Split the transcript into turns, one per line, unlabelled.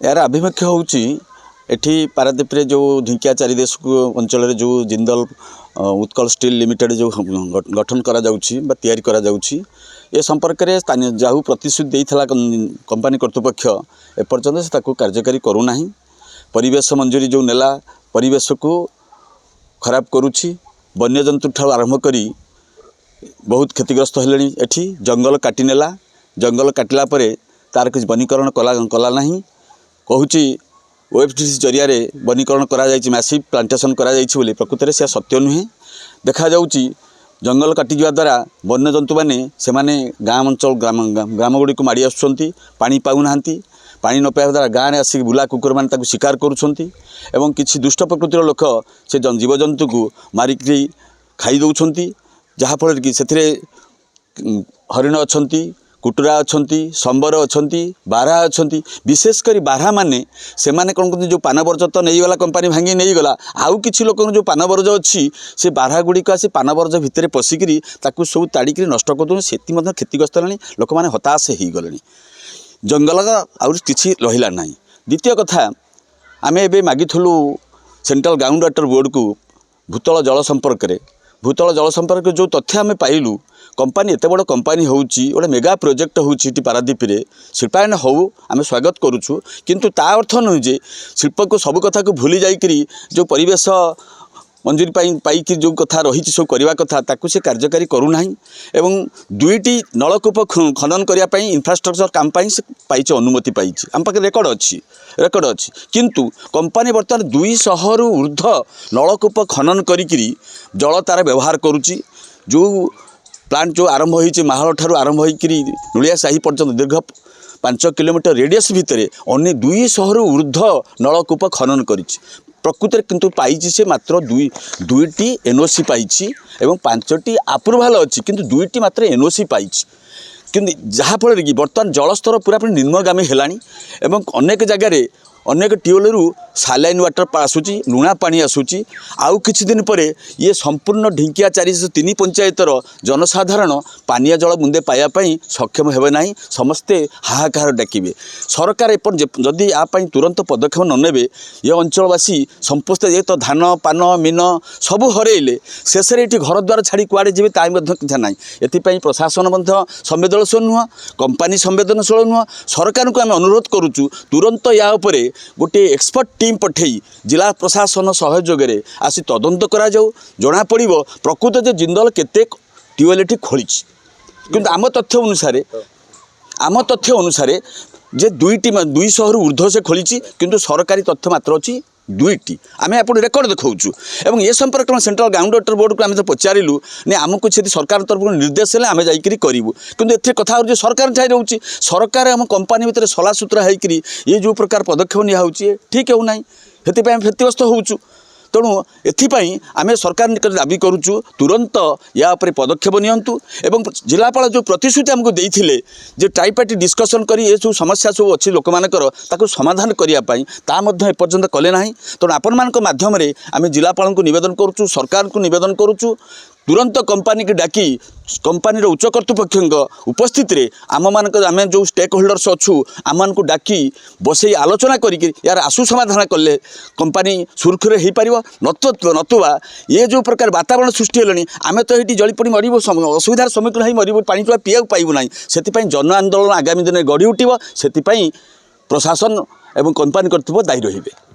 यार आभिमुख्य होउची एठी पारादीप रे जो ढिंकिया चारिदेश अंचल जो जिंदल उत्कल स्टील लिमिटेड जो गठन करा जाउची बा तैयारी करा जाउची ए संपर्क में स्थानीय जाहू प्रतिश्रुति देइथला कंपनी कर्तृपक्ष एपर्यंत से ताकू कार्यकारी करू नाही। परिवेश मंजूरी जो नेला परिवेश को खराब करुछि। वन्यजंतु ठार आरंभ करी बहुत क्षतिग्रस्त हेलेनी। एठी जंगल काटी नेला, जंगल काटिला परे तार किछ वनीकरण कला नाही। कहूची ओएफडीसी जरिया वनीकरण करा जायछि, मैसिव प्लांटेशन करा जायछि बोली प्रकृत में से सत्य नुहे। देखा जाउछि जंगल काटी जावा द्वारा वन्यजंतु माने से माने गाँ अंचल ग्राम गुड़ी को माड़ी आसुछंती, पानी पाउ नाहांती। पानी न पाइबा द्वारा गाँव में आसिक बुला कुकुर मैंने ताकू शिकार करुछंती एवं किछि दुष्ट प्रकृतिर लोक से जीवजंतु को मारिकी खाई दौरान, जहाँफल कि से हरिण अच्छी, कुटुरा अच्छी, संबर अच्छी, बारहा अच्छी। विशेषकर बारहा माने से माने कौन कहते जो पान बर्ज तो नहीं गला कंपनी भांगी नहीं गला, आउ किछि लोक जो पान बर्ज अच्छी से बारहा गुड़िक आसी पान बर्ज भितर पशिकी ताकू सब ताड़िकी नष्ट कर से क्षतिग्रस्त है। लोक मैंने हताश हो गले, जंगल आउर किछि रहिला नाही। द्वितीय कथा आमे एबे मागिथलु सेंट्रल ग्राउंड वाटर बोर्ड को भूतल जल संपर्क रे, भूतल जल संपर्क जो तथ्य आमे पाइलु कंपनी एत बड़ कंपनी होउची गोटे मेगा प्रोजेक्ट होउची पारादीप रे शिल्पायन हो आमे स्वागत करूछु। किंतु ता अर्थ नुहे जे शिल्प को सब कथा को भूली जाइकरी जो परिवेश मंजूरी पाई जो कथा रही सब करने कथा ताकू से कार्यकारी करू नाही। एवं दुईटी नलकूप खनन करने इंफ्रास्ट्रक्चर काम से पाई अनुमति पाई आम पाखे रेकर्ड अच्छी किंतु कंपनी बर्तमान 200 रु ऊर्ध नलकूप खनन करी जल तार व्यवहार करुच्ची। जो प्लांट जो आरंभ होती माहल ठारू आरंभ होकर नुलिया साही पर्यंत दीर्घ 5 किलोमीटर रेडियस भितर अन्य 200 रु ऊर्ध नलकूप खनन करिछि। प्रकृत किंतु पाइछि से मात्र दुईटी एनओसी पाइछि एवं 5टी अप्रूवाल अच्छी किंतु 2टी मात्र एनओसी पाइछि। किंतु जहाँफल कि बर्तमान जलस्तर पूरा निम्नगामी हेलानी एवं अनेक जगह अनेक ट्यूबवेल रु सालाइन वाटर आसूची, लुणा पानी आसूची। आउ किछि दिन पर ये संपूर्ण ढिंकिया 403 पंचायतर जनसाधारण पानीय जल बुंदे पाइबापी सक्षम हेबे नाही। समस्ते हाहाकार डाकिबे। सरकार जदि यापाई तुरंत पदक्षेप न नेबे ये अंचलवासी समस्ते ये तो धान पान मीन सबू हरेले शेष ये घर द्वार छाड़ी कुआड़े जी किसी ना। ये प्रशासन संवेदनशील नुह, कंपनी संवेदनशील नुह। सरकार को आम अनुरोध करुचु तुरंत या गोटे एक्सपर्ट टीम पठेई जिला प्रशासन सहयोग में आसी तदंत करा जाऊ, जना पड़ो प्रकृत जो जिंदल केते ट्यूबवेल खोली। किंतु आम तथ्य अनुसार जे 200 रु ऊर्ध्व से खोली किंतु सरकारी तथ्य मात्र अच्छी 2टी। आम आप रेकर्ड देखा और ये संपर्क में सेंट्रल ग्राउंड वाटर बोर्ड को आम तो पचारू नहीं आमको से सरकार तरफ निर्देश है आम जाकि करूँ। किंतु ए कथा जो सरकार ठाई रोचे सरकार आम कंपनी भितर सला सुतरा होकर ये जो प्रकार पदक्षेप निया ठीक हो ना, से क्षतिग्रस्त होचु। तेणु एथिपाई आमे सरकार निकट दाबी करुचु तुरंत या उपरे पदक्षेप नियंतु एवं जिलापाल जो प्रतिश्रुति आमको देइथिले जे ट्राइपार्टी डिस्कसन करी ये सब समस्या सब अच्छी लोक मानकर ताकू समाधान करने ता मध्य एपर्यंत कले नाही। तेणु आपण मानक माध्यम रे आमे जिलापाल को निवेदन करुचु, सरकार को निवेदन करुचु तुरंत कंपनी की डाकी कंपनी उच्च कर्तृपक्ष उपस्थित रे आम मानक आम जो स्टेक होल्डर्स अच्छु आम को डाकी बसई आलोचना करी यार आशु समाधान कले कंपनी सुरक्षित हो पार। नतुबा ये जो प्रकार वातावरण सृष्टि है आम तो ये जलीपड़ी मरब असुविधार सम्मुखीन हो मरब पानी टोला पीवा पाइबू ना। से जन आंदोलन आगामी दिन में गढ़ी उठब से प्रशासन एवं कंपनी कर्तृपक्ष दायी रहिबे।